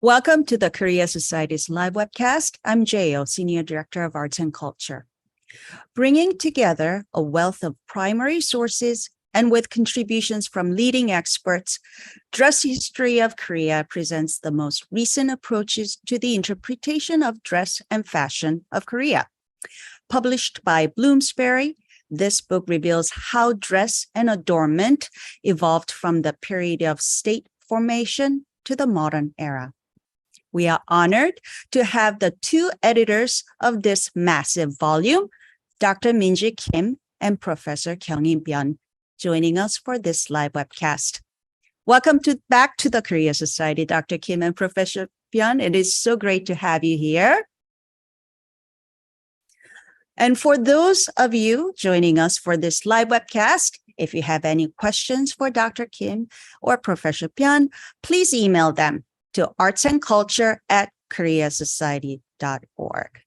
Welcome to the Korea Society's live webcast. I'm Jayo, Senior Director of Arts and Culture. Bringing together a wealth of primary sources and with contributions from leading experts, Dress History of Korea presents the most recent approaches to the interpretation of dress and fashion of Korea. Published by Bloomsbury, this book reveals how dress and adornment evolved from the period of state formation to the modern era. We are honored to have the two editors of this massive volume, Dr. Minji Kim and Professor Kyung-in Byun, joining us for this live webcast. Welcome back to the Korea Society, Dr. Kim and Professor Byun. It is so great to have you here. And for those of you joining us for this live webcast, if you have any questions for Dr. Kim or Professor Byun, please email them to artsandculture@koreasociety.org.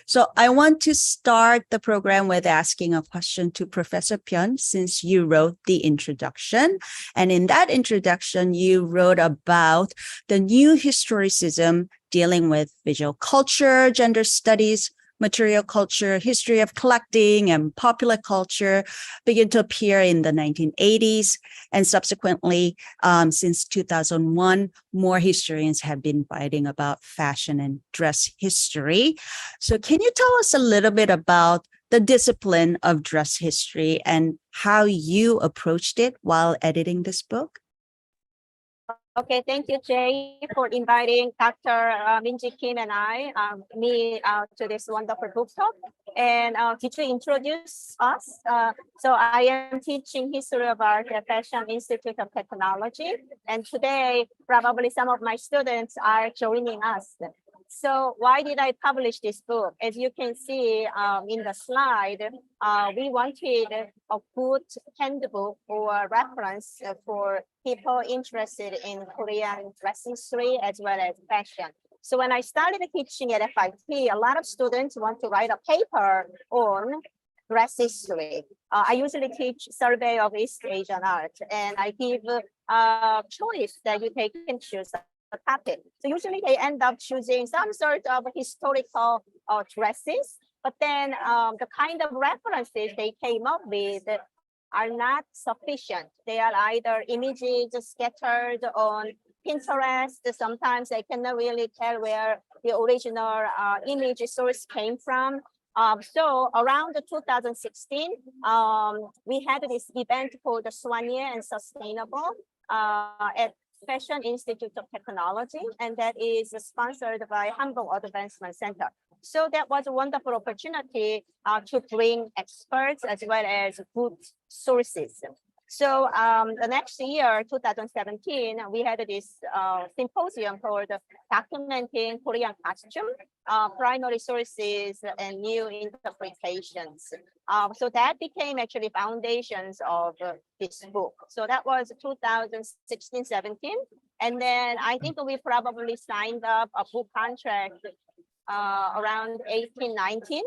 So I want to start the program with asking a question to Professor Byun, since you wrote the introduction. And in that introduction, you wrote about the new historicism dealing with visual culture, gender studies, material culture, history of collecting, and popular culture began to appear in the 1980s. And subsequently, since 2001, more historians have been writing about fashion and dress history. So can you tell us a little bit about the discipline of dress history and how you approached it while editing this book? Okay, thank you, Jay, for inviting Dr. Minji Kim and me to this wonderful book talk. And did you introduce us? So I am teaching History of Art at Fashion Institute of Technology. And today, probably some of my students are joining us. So why did I publish this book? As you can see in the slide, we wanted a good handbook or reference for people interested in Korean dress history as well as fashion. So when I started teaching at FIT, a lot of students want to write a paper on dress history. I usually teach survey of East Asian art, and I give a choice that you take and choose topic. So usually they end up choosing some sort of historical dresses, but then the kind of references they came up with are not sufficient. They are either images scattered on Pinterest. Sometimes I cannot really tell where the original image source came from. So around 2016, we had this event called the Soigné and Sustainable at Fashion Institute of Technology, and that is sponsored by Hamburg Advancement Center. So that was a wonderful opportunity to bring experts as well as good sources. So the next year, 2017, we had this symposium called Documenting Korean Costume, Primary Sources and New Interpretations. So that became actually foundations of this book. So that was 2016-17. And then I think we probably signed up a book contract around 18-19.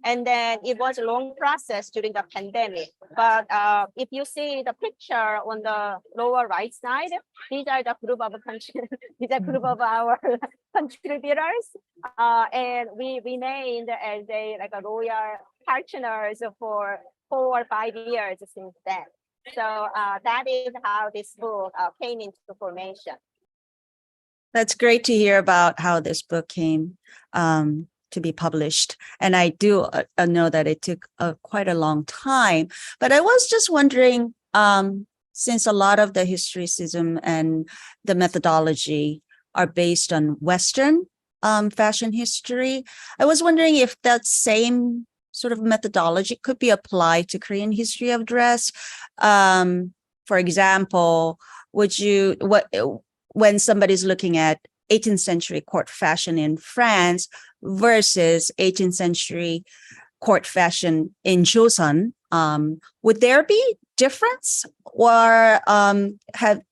And then it was a long process during the pandemic. But if you see the picture on the lower right side, these are the group of our contributors, and we remained as a royal partners for 4 or 5 years since then. So that is how this book came into formation. That's great to hear about how this book came to be published. And I do know that it took quite a long time. But I was just wondering, since a lot of the historicism and the methodology are based on Western fashion history, I was wondering if that same sort of methodology could be applied to Korean history of dress. For example, when somebody's looking at 18th century court fashion in France versus 18th century court fashion in Joseon, would there be difference, or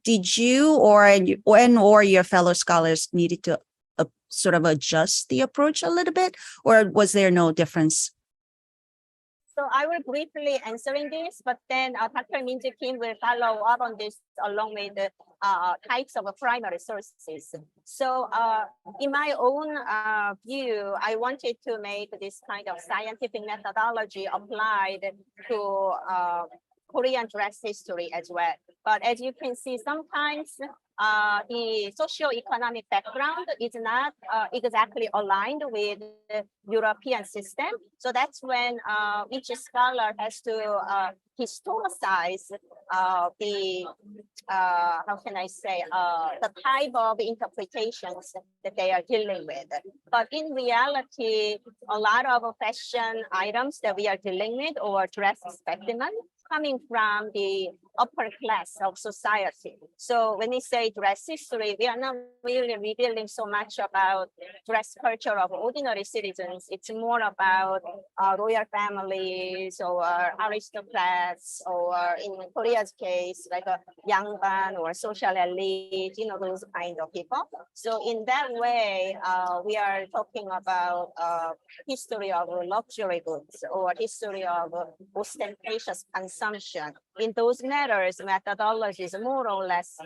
did you or your fellow scholars needed to sort of adjust the approach a little bit, or was there no difference? So I will briefly answering this, but then Dr. Minji Kim will follow up on this along with the types of primary sources. So in my own view, I wanted to make this kind of scientific methodology applied to Korean dress history as well. But as you can see, sometimes the socio-economic background is not exactly aligned with the European system. So that's when each scholar has to historicize the how can I say, the type of interpretations that they are dealing with. But in reality, a lot of fashion items that we are dealing with or dress specimen coming from the upper class of society. So when we say dress history, we are not really revealing so much about dress culture of ordinary citizens. It's more about royal families or aristocrats, or in Korea's case, like a yangban or social elite, those kind of people. So in that way, we are talking about history of luxury goods or history of ostentatious consumption. In those matters, methodology is more or less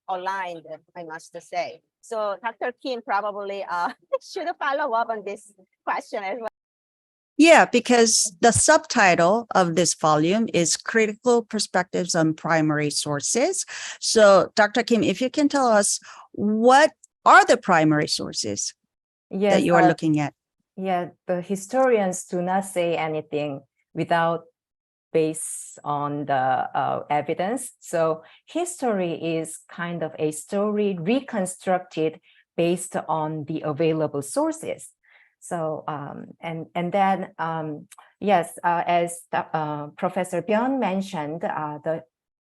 aligned, I must say. So Dr. Kim probably should follow up on this question as well. Yeah, because the subtitle of this volume is Critical Perspectives on Primary Sources. So, Dr. Kim, if you can tell us, what are the primary sources that you are looking at? Yeah, the historians do not say anything without based on the evidence. So history is kind of a story reconstructed based on the available sources. So and then yes, as Professor Byun mentioned, the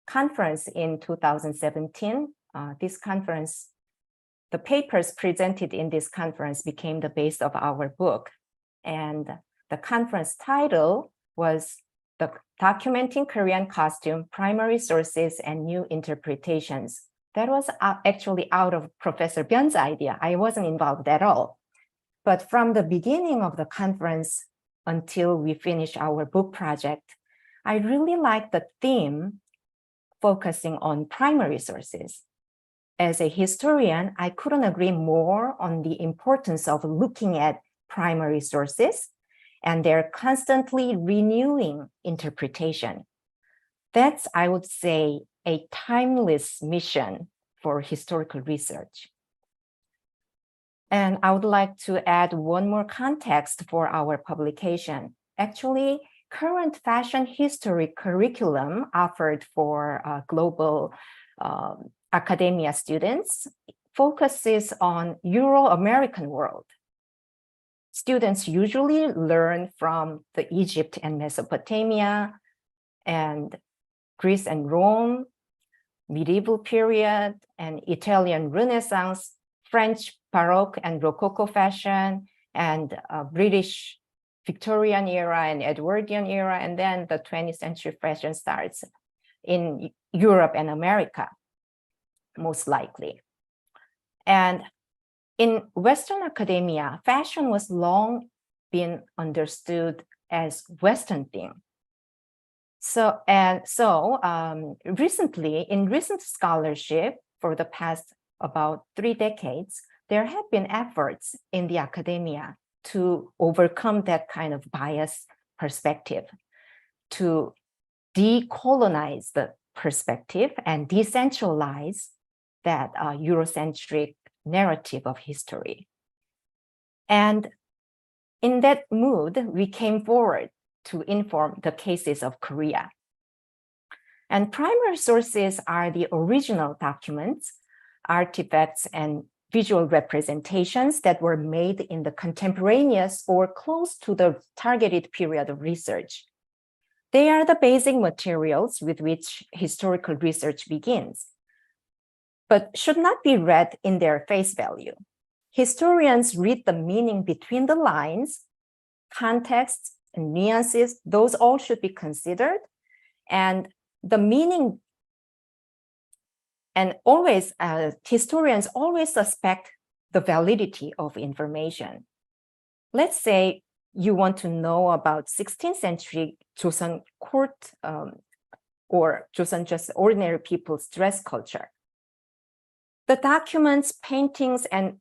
conference in 2017, this conference, the papers presented in this conference became the base of our book, and the conference title was the Documenting Korean Costume, Primary Sources and New Interpretations. That was actually out of Professor Byun's idea. I wasn't involved at all. But from the beginning of the conference until we finish our book project, I really liked the theme focusing on primary sources. As a historian, I couldn't agree more on the importance of looking at primary sources and their constantly renewing interpretation. That's, I would say, a timeless mission for historical research. And I would like to add one more context for our publication. Actually, current fashion history curriculum offered for global academia students focuses on Euro-American world. Students usually learn from the Egypt and Mesopotamia and Greece and Rome, medieval period and Italian Renaissance, French Baroque and Rococo fashion, and British Victorian era and Edwardian era, and then the 20th century fashion starts in Europe and America, most likely. And in Western academia, fashion was long been understood as Western thing. So recently, in recent scholarship for the past about 3 decades, there have been efforts in the academia to overcome that kind of bias perspective, to decolonize the perspective and decentralize that Eurocentric narrative of history. And in that mood, we came forward to inform the cases of Korea. And primary sources are the original documents, artifacts, and visual representations that were made in the contemporaneous or close to the targeted period of research. They are the basic materials with which historical research begins, but should not be read in their face value. Historians read the meaning between the lines, contexts, and nuances. Those all should be considered. And the meaning, and always, historians always suspect the validity of information. Let's say you want to know about 16th century Joseon court or Joseon just ordinary people's dress culture. The documents, paintings, and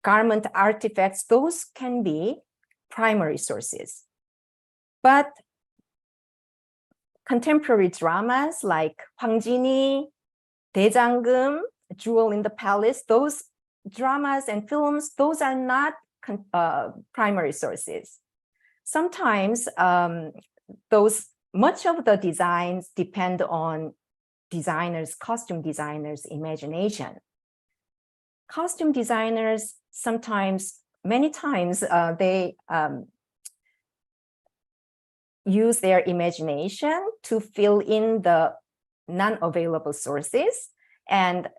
garment artifacts, those can be primary sources. But contemporary dramas like 황진이, 대장금, Jewel in the Palace, those dramas and films, those are not primary sources. Sometimes much of the designs depend on costume designers' imagination. Costume designers many times, they use their imagination to fill in the non-available sources, and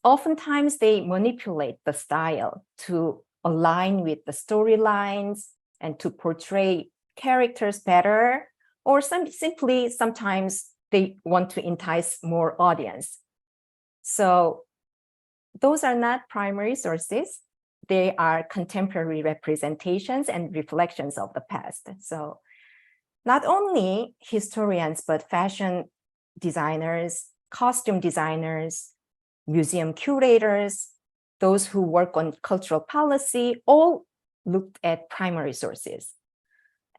oftentimes they manipulate the style to align with the storylines and to portray characters better, or sometimes they want to entice more audience. So those are not primary sources. They are contemporary representations and reflections of the past. So not only historians, but fashion designers, costume designers, museum curators, those who work on cultural policy, all looked at primary sources.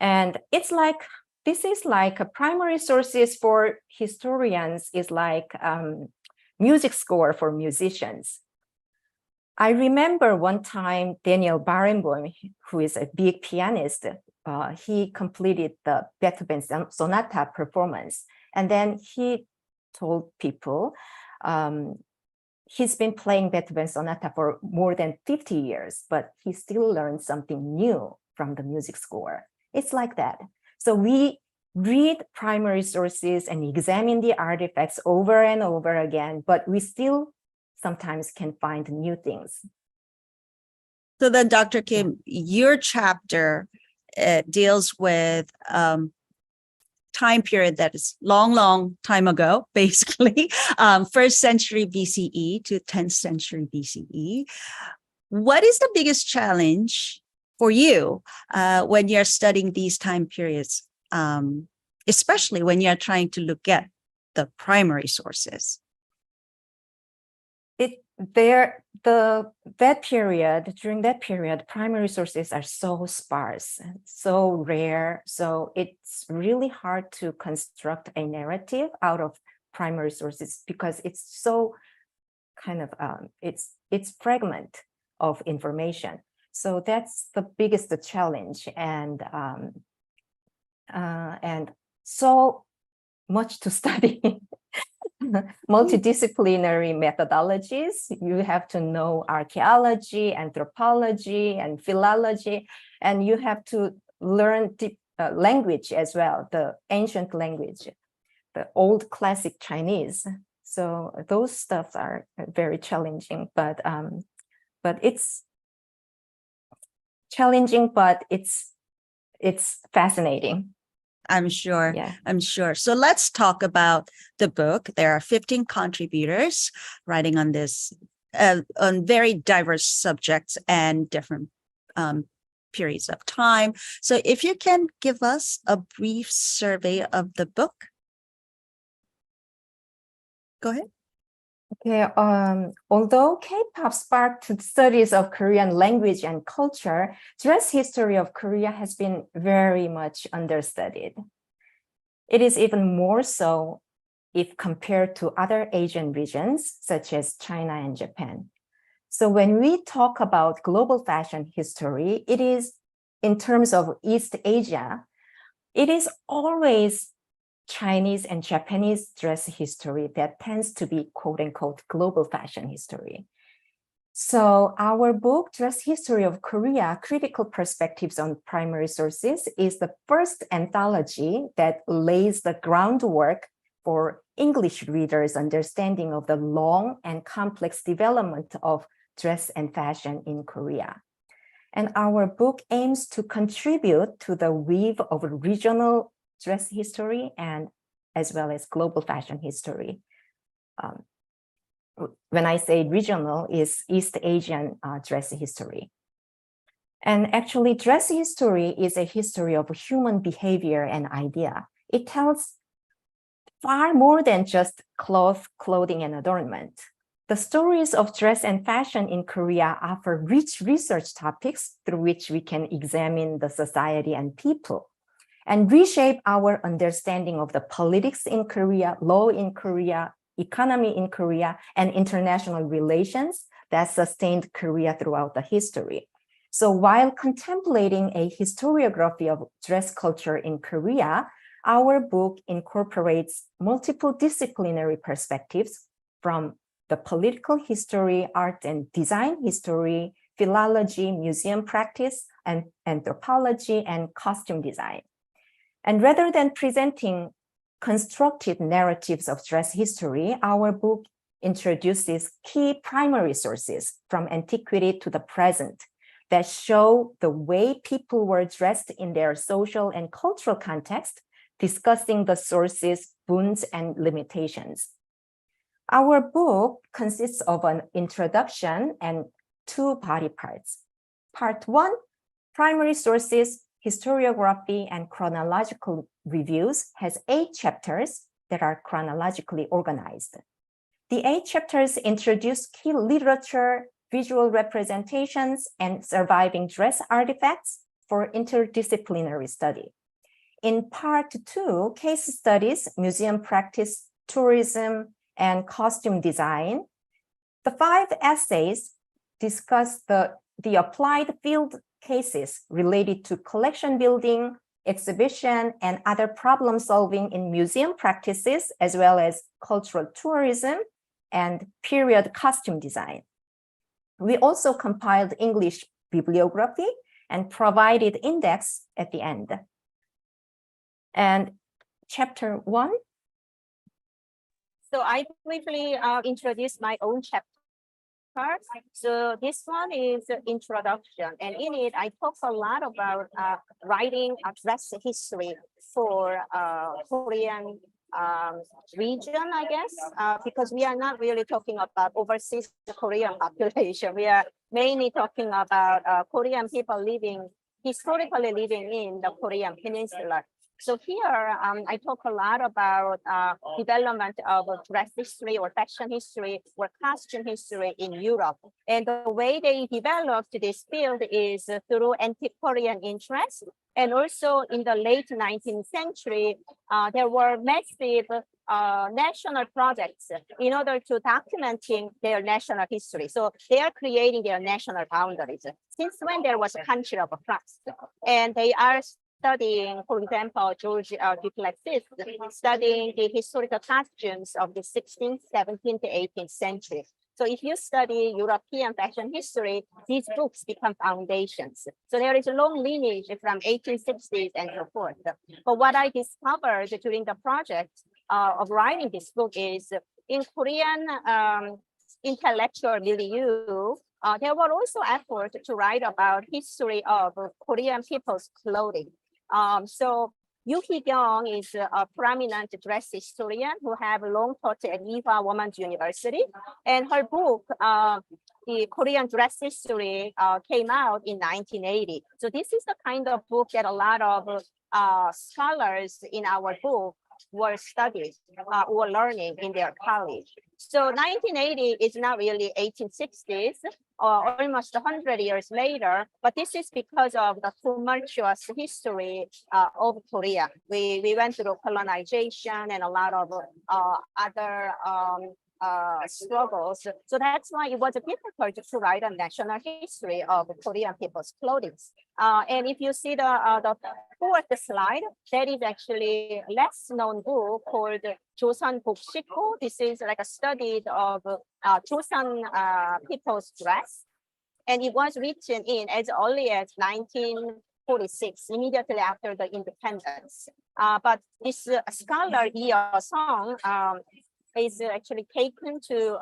And this is like a primary sources for historians is like music score for musicians. I remember one time Daniel Barenboim, who is a big pianist, he completed the Beethoven sonata performance. And then he told people he's been playing Beethoven sonata for more than 50 years, but he still learned something new from the music score. It's like that. So we read primary sources and examine the artifacts over and over again, but we still sometimes can find new things. So then, Dr. Kim, your chapter deals with time period that is long time ago, basically, 1st century BCE to 10th century BCE. What is the biggest challenge for you when you're studying these time periods, especially when you're trying to look at the primary sources? During that period, primary sources are so sparse, so rare. So it's really hard to construct a narrative out of primary sources because it's so kind of, it's fragment of information. So that's the biggest challenge, and so much to study. Multidisciplinary methodologies. You have to know archaeology, anthropology, and philology, and you have to learn language as well, the ancient language, the old classic Chinese. So those stuff are very challenging, but it's challenging, but it's fascinating. I'm sure. Yeah. I'm sure. So let's talk about the book. There are 15 contributors writing on this, on very diverse subjects and different periods of time. So if you can give us a brief survey of the book. Go ahead. Okay, although K-pop sparked studies of Korean language and culture, dress history of Korea has been very much understudied. It is even more so if compared to other Asian regions, such as China and Japan. So when we talk about global fashion history, it is in terms of East Asia, it is always Chinese and Japanese dress history that tends to be quote unquote global fashion history. So our book, Dress History of Korea, Critical Perspectives on Primary Sources, is the first anthology that lays the groundwork for English readers' understanding of the long and complex development of dress and fashion in Korea. And our book aims to contribute to the weave of regional dress history and as well as global fashion history. When I say regional, is East Asian dress history. And actually, dress history is a history of human behavior and idea. It tells far more than just clothing, and adornment. The stories of dress and fashion in Korea offer rich research topics through which we can examine the society and people and reshape our understanding of the politics in Korea, law in Korea, economy in Korea, and international relations that sustained Korea throughout the history. So while contemplating a historiography of dress culture in Korea, our book incorporates multiple disciplinary perspectives from the political history, art and design history, philology, museum practice, and anthropology and costume design. And rather than presenting constructed narratives of dress history, our book introduces key primary sources from antiquity to the present that show the way people were dressed in their social and cultural context, discussing the sources, boons, and limitations. Our book consists of an introduction and two body parts. Part 1, primary sources, historiography, and chronological reviews, has 8 chapters that are chronologically organized. The 8 chapters introduce key literature, visual representations, and surviving dress artifacts for interdisciplinary study. In part 2, case studies, museum practice, tourism, and costume design, the 5 essays discuss the applied field cases related to collection building, exhibition, and other problem solving in museum practices, as well as cultural tourism and period costume design. We also compiled English bibliography and provided index at the end. And chapter 1. So I briefly introduce my own chapter. So this one is introduction, and in it I talk a lot about writing a dress history for Korean region, I guess, because we are not really talking about overseas Korean population. We are mainly talking about Korean people historically living in the Korean peninsula. So here, I talk a lot about development of dress history or fashion history or costume history in Europe. And the way they developed this field is through antiquarian interest. And also in the late 19th century, there were massive national projects in order to documenting their national history. So they are creating their national boundaries. Since when there was a country of France, and they are studying, for example, George Duplessis, studying the historical costumes of the 16th, 17th, to 18th century. So if you study European fashion history, these books become foundations. So there is a long lineage from 1860s and so forth. But what I discovered during the project of writing this book is in Korean intellectual milieu, there were also efforts to write about history of Korean people's clothing. So Yoo Hee-kyung is a prominent dress historian who have long taught at Ewha Women's University. And her book, The Korean Dress History, came out in 1980. So this is the kind of book that a lot of scholars in our book were studying or learning in their college. So 1980 is not really 1860s, or almost 100 years later, but this is because of the tumultuous history of Korea. We went through colonization and a lot of other struggles. So that's why it was difficult to write a national history of Korean people's clothing. And if you see the fourth slide, that is actually a less known book called Joseon Bokshiko. This is like a study of Joseon people's dress. And it was written in as early as 1946, immediately after the independence. But this scholar, Lee Song, is actually taken to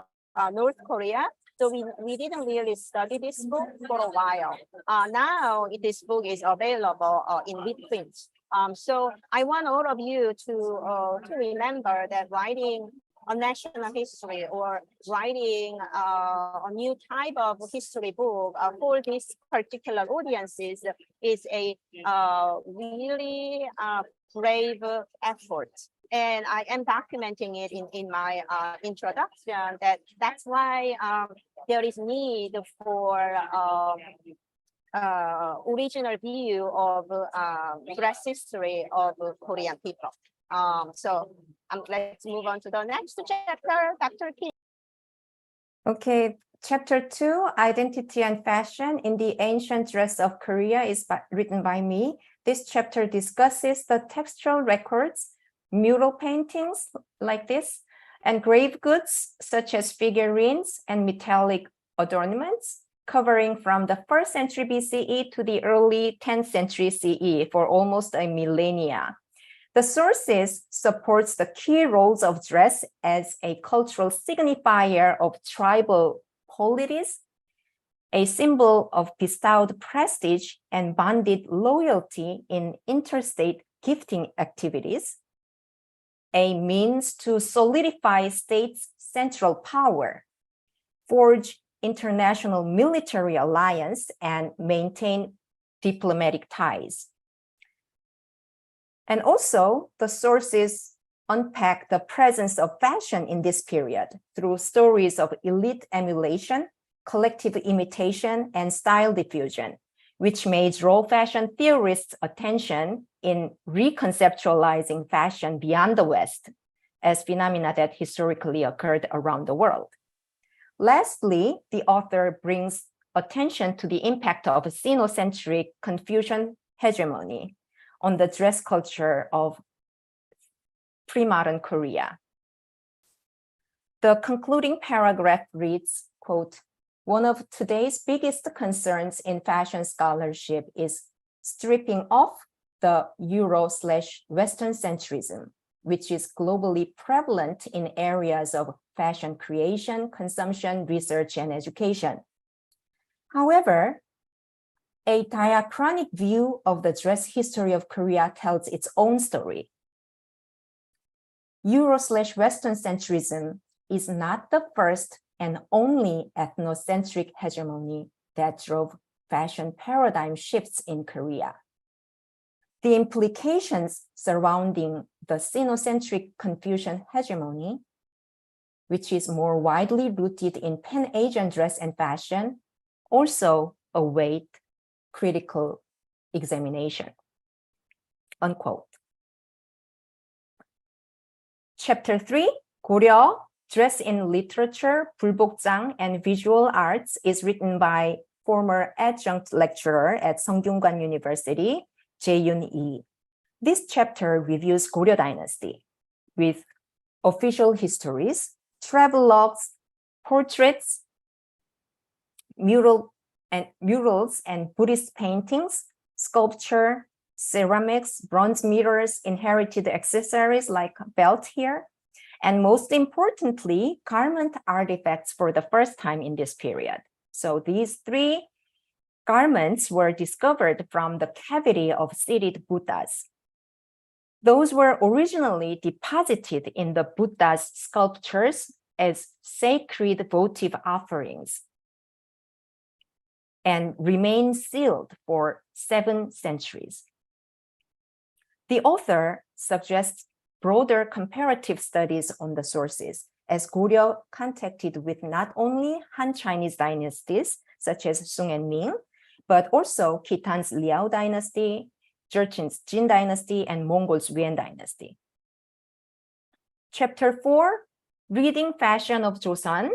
North Korea. So we didn't really study this book for a while. Now this book is available in reprint. So I want all of you to remember that writing a national history or writing a new type of history book for these particular audiences is a really brave effort. And I am documenting it in my introduction that's why there is need for original view of dress history of Korean people. So let's move on to the next chapter, Dr. Kim. Okay, chapter 2, Identity and Fashion in the Ancient Dress of Korea is written by me. This chapter discusses the textual records, mural paintings like this, and grave goods such as figurines and metallic adornments, covering from the 1st century BCE to the early 10th century CE for almost a millennia. The sources supports the key roles of dress as a cultural signifier of tribal polities, a symbol of bestowed prestige and bonded loyalty in interstate gifting activities, a means to solidify states' central power, forge international military alliance, and maintain diplomatic ties. And also, the sources unpack the presence of fashion in this period through stories of elite emulation, collective imitation, and style diffusion, which may draw fashion theorists' attention in reconceptualizing fashion beyond the West as phenomena that historically occurred around the world. Lastly, the author brings attention to the impact of Sinocentric Confucian hegemony on the dress culture of pre-modern Korea. The concluding paragraph reads, quote, "One of today's biggest concerns in fashion scholarship is stripping off the Euro/Western centrism, which is globally prevalent in areas of fashion creation, consumption, research, and education. However, a diachronic view of the dress history of Korea tells its own story. Euro/Western centrism is not the first and only ethnocentric hegemony that drove fashion paradigm shifts in Korea. The implications surrounding the Sinocentric Confucian hegemony, which is more widely rooted in Pan-Asian dress and fashion, also await critical examination," unquote. Chapter 3, 고려, Dress in Literature, 불복장, and Visual Arts is written by former adjunct lecturer at Seongkyungwan University, Jae-yoon Lee. This chapter reviews Goryeo Dynasty with official histories, travelogues, portraits, murals and Buddhist paintings, sculpture, ceramics, bronze mirrors, inherited accessories like belt here, and most importantly, garment artifacts for the first time in this period. So these 3 garments were discovered from the cavity of seated Buddhas. Those were originally deposited in the Buddha's sculptures as sacred votive offerings and remain sealed for 7 centuries. The author suggests broader comparative studies on the sources, as Goryeo contacted with not only Han Chinese dynasties, such as Sung and Ming, but also Khitan's Liao dynasty, Jurchen's Jin dynasty, and Mongol's Yuan dynasty. Chapter 4, Reading Fashion of Joseon,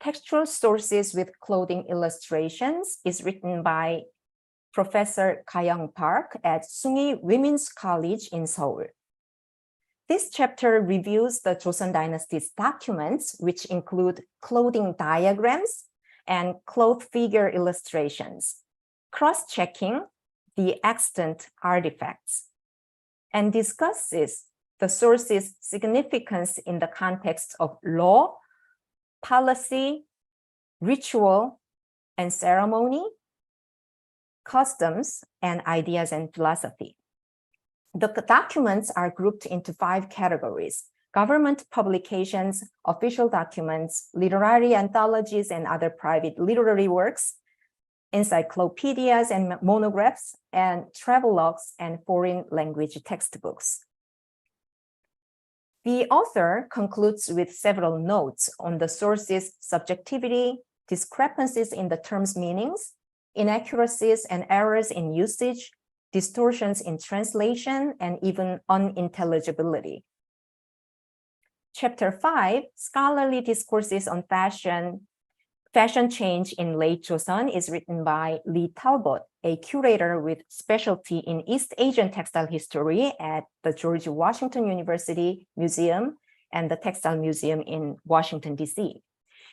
Textual Sources with Clothing Illustrations is written by Professor Ga-young Park at Sunghi Women's College in Seoul. This chapter reviews the Joseon Dynasty's documents, which include clothing diagrams and cloth figure illustrations, cross-checking the extant artifacts, and discusses the source's significance in the context of law, policy, ritual, and ceremony, customs, and ideas and philosophy. The documents are grouped into 5 categories: government publications, official documents, literary anthologies, and other private literary works, encyclopedias and monographs, and travelogues and foreign language textbooks. The author concludes with several notes on the source's subjectivity, discrepancies in the term's meanings, inaccuracies and errors in usage, distortions in translation, and even unintelligibility. Chapter 5, Scholarly Discourses on Fashion Change in Late Joseon, is written by Lee Talbot, a curator with specialty in East Asian textile history at the George Washington University Museum and the Textile Museum in Washington, D.C.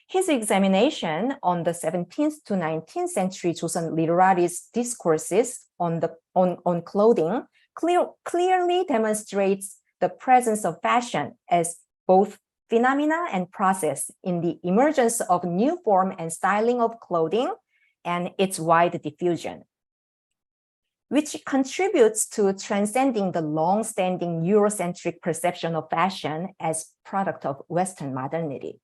His examination on the 17th to 19th century Joseon literaries' discourses on clothing clearly demonstrates the presence of fashion as both phenomena and process in the emergence of new form and styling of clothing and its wide diffusion, which contributes to transcending the long-standing Eurocentric perception of fashion as product of Western modernity.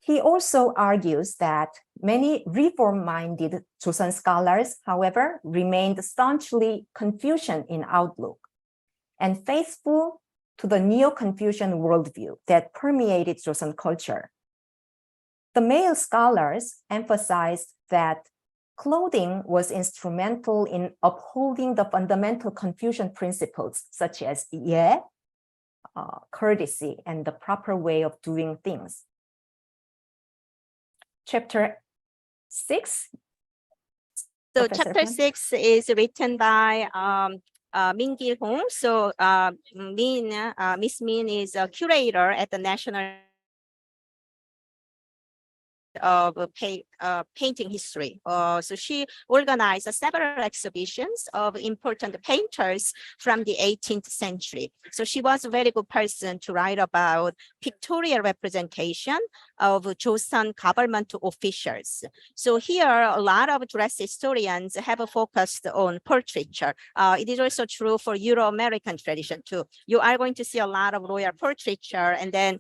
He also argues that many reform-minded Joseon scholars, however, remained staunchly Confucian in outlook and faithful to the Neo-Confucian worldview that permeated Joseon culture. The male scholars emphasized that clothing was instrumental in upholding the fundamental Confucian principles such as ye, courtesy, and the proper way of doing things. Chapter 6. So Professor chapter Kwon? 6 is written by Min Gi-hong. So Miss Min is a curator at the National of painting history. So she organized several exhibitions of important painters from the 18th century. So she was a very good person to write about pictorial representation of Joseon government officials. So here, a lot of dress historians have focused on portraiture. It is also true for Euro-American tradition too. You are going to see a lot of royal portraiture and then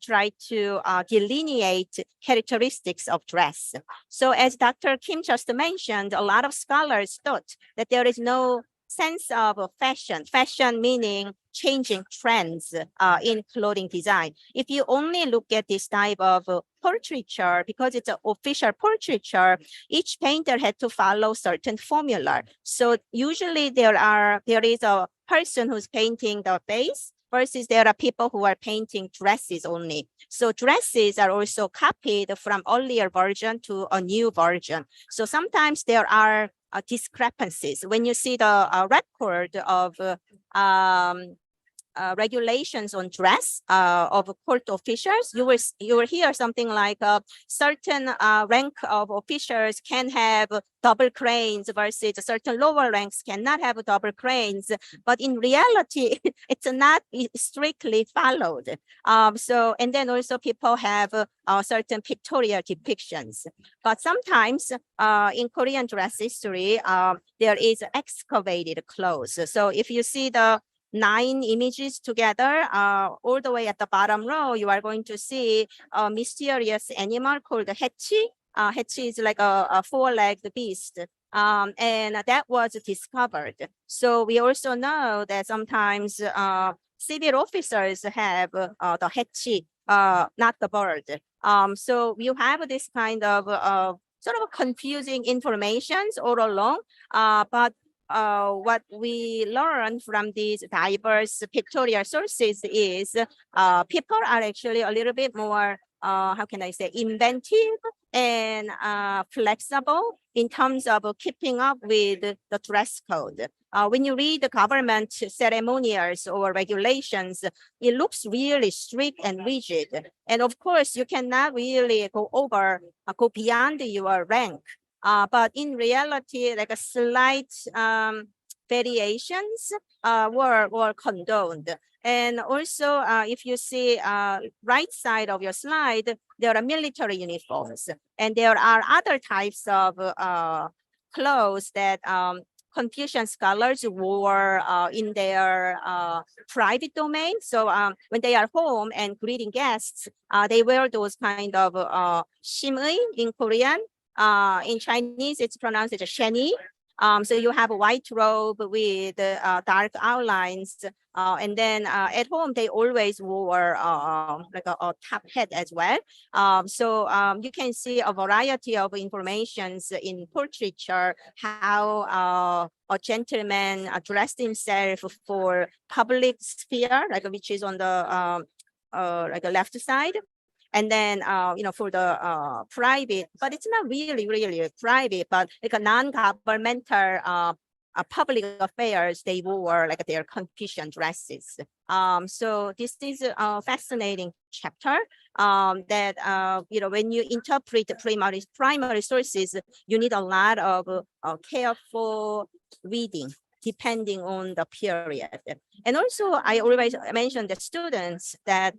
try to delineate characteristics of dress. So as Dr. Kim just mentioned, a lot of scholars thought that there is no sense of fashion meaning changing trends in clothing design. If you only look at this type of portraiture, because it's an official portraiture, each painter had to follow certain formula. So usually there is a person who's painting the face, versus there are people who are painting dresses only. So dresses are also copied from earlier version to a new version. So sometimes there are discrepancies. When you see the record of regulations on dress of court officials, you will hear something like a certain rank of officials can have double cranes versus a certain lower ranks cannot have double cranes. But in reality, it's not strictly followed. And then also people have certain pictorial depictions. But sometimes in Korean dress history, there is excavated clothes. So if you see the 9 images together, all the way at the bottom row, you are going to see a mysterious animal called Hechi. Hechi is like a 4-legged beast. And that was discovered. So we also know that sometimes civil officers have the Hechi, not the bird. So you have this kind of sort of confusing informations all along, but what we learn from these diverse pictorial sources is people are actually a little bit more, how can I say, inventive and flexible in terms of keeping up with the dress code. When you read the government ceremonials or regulations, it looks really strict and rigid. And of course, you cannot really go beyond your rank. But in reality, like a slight variations were condoned. And also, if you see right side of your slide, there are military uniforms. And there are other types of clothes that Confucian scholars wore in their private domain. So when they are home and greeting guests, they wear those kind of shimui in Korean. In Chinese, it's pronounced as sheni. So you have a white robe with dark outlines. And then at home, they always wore like a top hat as well. So you can see a variety of informations in portraiture, how a gentleman dressed himself for public sphere, like which is on the like a left side. And then, for the private, but it's not really private, but like a non-governmental public affairs, they wore like their Confucian dresses. So this is a fascinating chapter that, when you interpret the primary sources, you need a lot of careful reading depending on the period. And also, I always mention the students that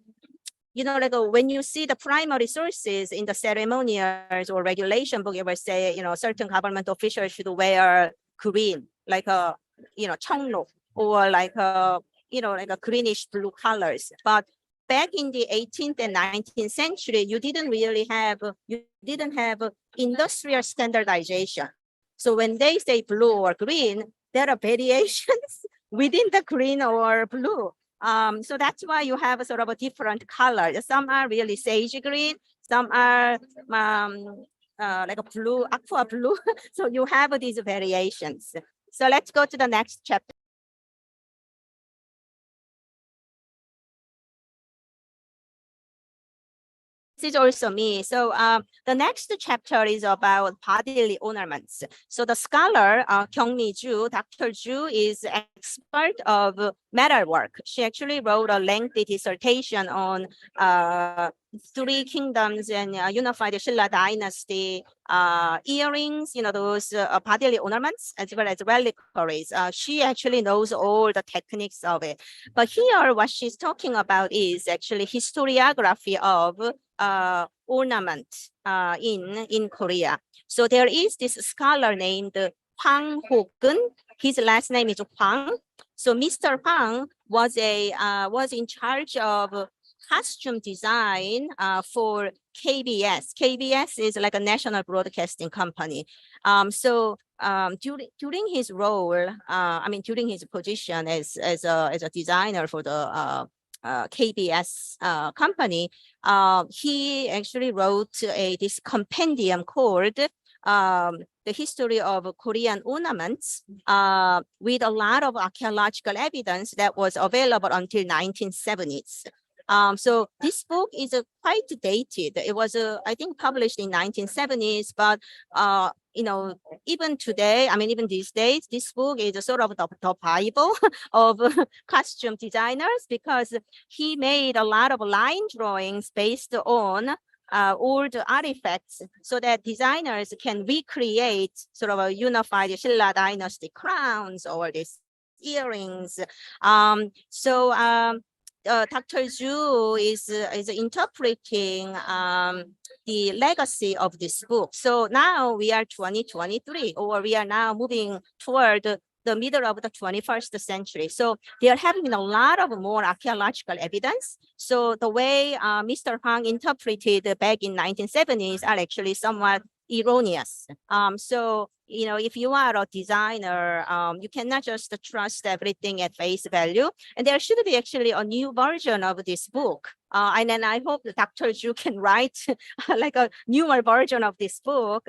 like when you see the primary sources in the ceremonials or regulation book, it will say, certain government officials should wear green, like a, 청록, or like a, like a greenish blue colors. But back in the 18th and 19th century, you didn't have industrial standardization. So when they say blue or green, there are variations within the green or blue. So that's why you have a sort of a different color. Some are really sage green, some are like a blue, aqua blue. So you have these variations. So let's go to the next chapter. This is also me. So the next chapter is about bodily ornaments. So the scholar, Kyung-mi Ju, Dr. Ju, is expert of metalwork. She actually wrote a lengthy dissertation on three kingdoms and unified Shilla dynasty earrings, those bodily ornaments, as well as reliquaries. She actually knows all the techniques of it. But here, what she's talking about is actually historiography of ornament in Korea. So there is this scholar named Hwang Ho-keun. His last name is Hwang. So Mr. Hwang was in charge of costume design for KBS. KBS is like a national broadcasting company. During his role, during his position as a designer for the KBS company, he actually wrote this compendium called the history of Korean ornaments with a lot of archaeological evidence that was available until 1970s. So this book is quite dated. It was, I think, published in 1970s, but even today, even these days, this book is a sort of the Bible of costume designers, because he made a lot of line drawings based on old artifacts, so that designers can recreate sort of a unified Shilla dynasty crowns or these earrings. Dr. Ju is interpreting the legacy of this book. So now we are 2023, or we are now moving toward the middle of the 21st century. So there have been a lot of more archaeological evidence. So the way Mr. Hwang interpreted back in 1970s are actually somewhat erroneous. If you are a designer, you cannot just trust everything at face value. And there should be actually a new version of this book. And then I hope Dr. Ju can write like a newer version of this book.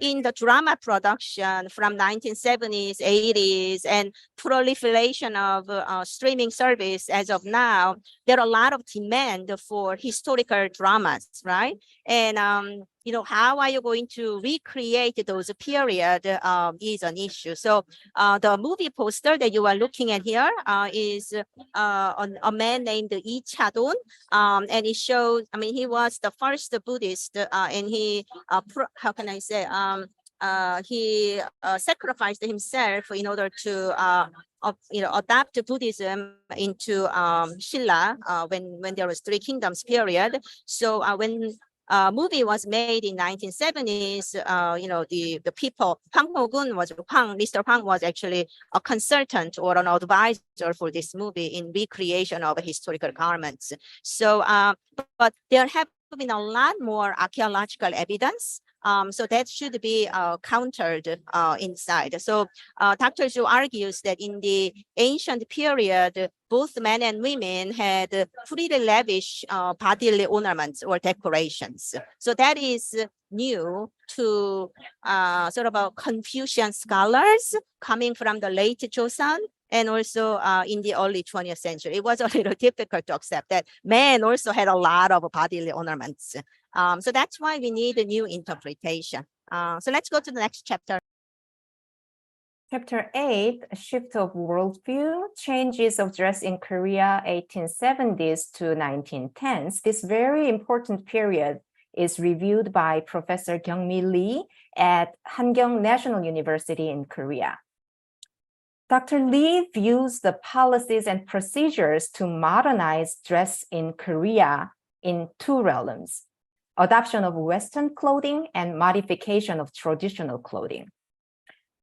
In the drama production from 1970s, 80s, and proliferation of streaming service as of now, there are a lot of demand for historical dramas, right? And how are you going to recreate those period is an issue. So the movie poster that you are looking at here is a man named Lee Cha-don, and it shows, he was the first Buddhist, and he, he sacrificed himself in order to adapt Buddhism into Shilla when there was Three Kingdoms period. So when movie was made in 1970s, the people, Mr. Hwang was actually a consultant or an advisor for this movie in recreation of historical garments. So, but there have been a lot more archaeological evidence. So that should be countered inside. So Dr. Zhu argues that in the ancient period, both men and women had pretty lavish bodily ornaments or decorations. So that is new to sort of Confucian scholars coming from the late Joseon and also in the early 20th century. It was a little difficult to accept that men also had a lot of bodily ornaments. So that's why we need a new interpretation. So let's go to the next chapter. Chapter 8, Shift of Worldview, Changes of Dress in Korea, 1870s to 1910s. This very important period is reviewed by Professor Kyung-mi Lee at Hangyang National University in Korea. Dr. Lee views the policies and procedures to modernize dress in Korea in two realms: adoption of Western clothing and modification of traditional clothing,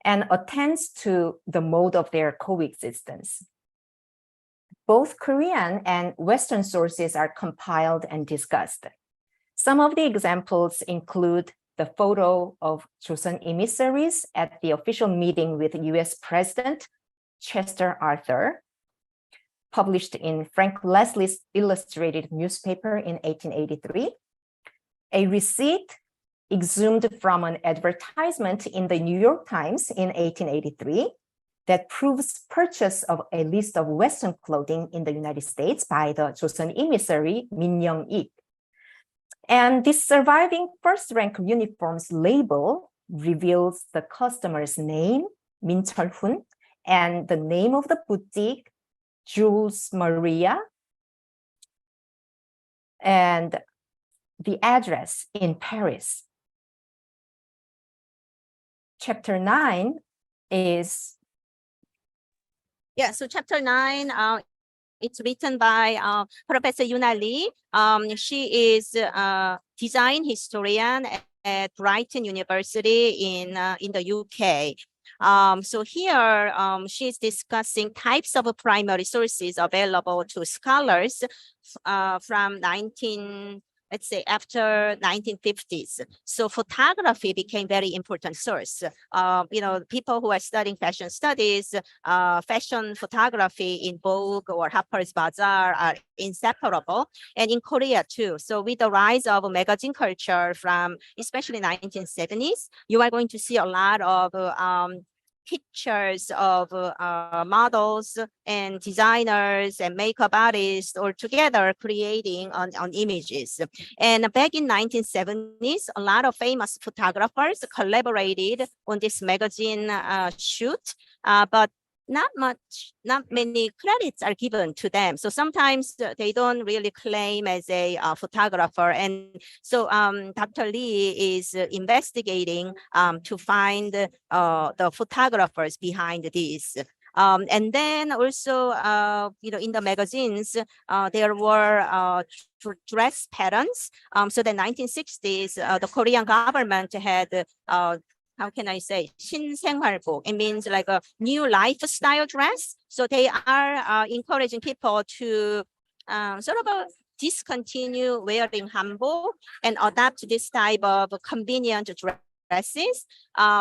and attends to the mode of their coexistence. Both Korean and Western sources are compiled and discussed. Some of the examples include the photo of Joseon emissaries at the official meeting with US President Chester Arthur, published in Frank Leslie's illustrated newspaper in 1883, a receipt exhumed from an advertisement in the New York Times in 1883 that proves purchase of a list of Western clothing in the United States by the Joseon emissary Min Young-ik. And this surviving first-rank uniforms label reveals the customer's name, Min Chol-hun, and the name of the boutique, Jules Maria, and the address in Paris. Chapter 9 is... Yeah, so chapter 9, it's written by Professor Yuna Lee. She is a design historian at Brighton University in the UK. So here she's discussing types of primary sources available to scholars from let's say after 1950s. So photography became very important source. People who are studying fashion studies, fashion photography in Vogue or Harper's Bazaar are inseparable, and in Korea too. So with the rise of magazine culture from especially 1970s, you are going to see a lot of pictures of models and designers and makeup artists all together creating on images. And back in 1970s, a lot of famous photographers collaborated on this magazine shoot, but not many credits are given to them. So sometimes they don't really claim as a photographer. And so Dr. Lee is investigating to find the photographers behind this. And then also, in the magazines, there were dress patterns. So the 1960s, the Korean government had how can I say, 신생활복. It means like a new lifestyle dress. So they are encouraging people to sort of discontinue wearing hanbok and adopt this type of convenient dresses.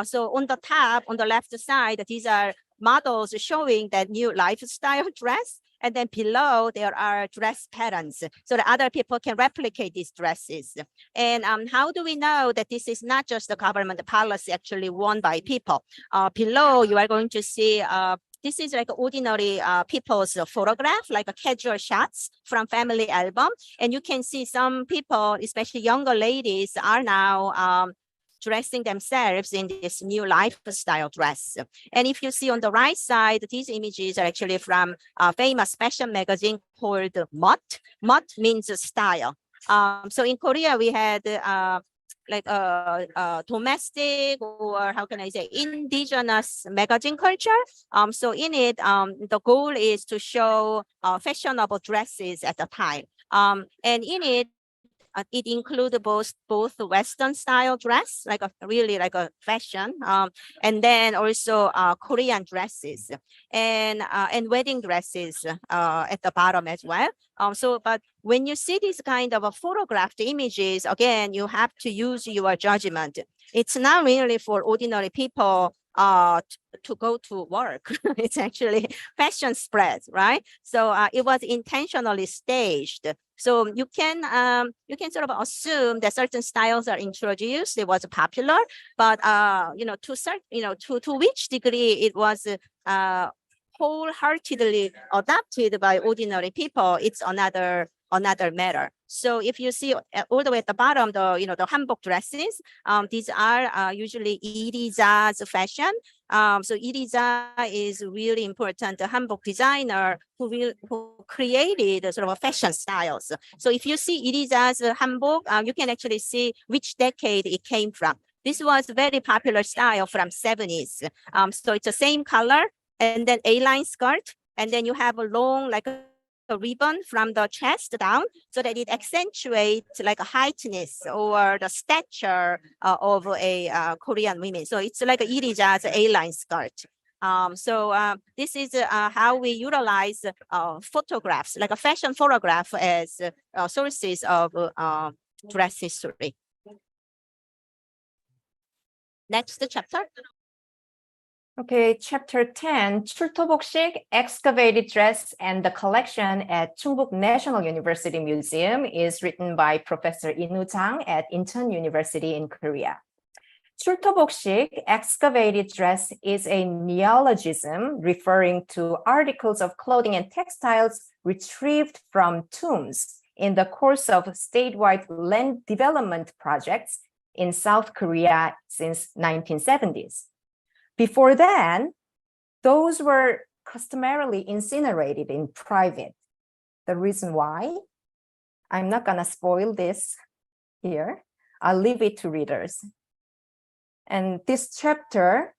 So on the top, on the left side, these are models showing that new lifestyle dress. And then below, there are dress patterns so that other people can replicate these dresses. And how do we know that this is not just the government policy actually worn by people? Below, you are going to see this is like ordinary people's photograph, like a casual shots from family album. And you can see some people, especially younger ladies, are now dressing themselves in this new lifestyle dress. And if you see on the right side, these images are actually from a famous fashion magazine called Mot. Mot means style. So in Korea, we had like a domestic, or how can I say, indigenous magazine culture. So in it, the goal is to show fashionable dresses at the time. And in it, it includes both Western style dress, like really like a fashion, and then also Korean dresses and wedding dresses at the bottom as well. But when you see these kind of photographed images, again, you have to use your judgment. It's not really for ordinary people to go to work. It's actually fashion spread, right? So it was intentionally staged. So you can sort of assume that certain styles are introduced. It was popular, but to which degree it was wholeheartedly adopted by ordinary people, it's another matter. So if you see all the way at the bottom, the hanbok dresses, these are usually Iriza's fashion. So Iriza is really important, the hanbok designer who created sort of fashion styles. So if you see Iriza's hanbok, you can actually see which decade it came from. This was a very popular style from 70s. So it's the same color, and then A-line skirt, and then you have a long, like a ribbon from the chest down, so that it accentuates like a heightness or the stature of a Korean women. So it's like a Irija's A-line skirt. This is how we utilize photographs, like a fashion photograph, as sources of dress history. Next chapter. Okay, chapter 10, 출토복식, excavated dress, and the collection at Chungbuk National University Museum is written by Professor Inu Jang at Incheon University in Korea. 출토복식, excavated dress, is a neologism referring to articles of clothing and textiles retrieved from tombs in the course of statewide land development projects in South Korea since 1970s. Before then, those were customarily incinerated in private. The reason why? I'm not gonna spoil this here. I'll leave it to readers. And this chapter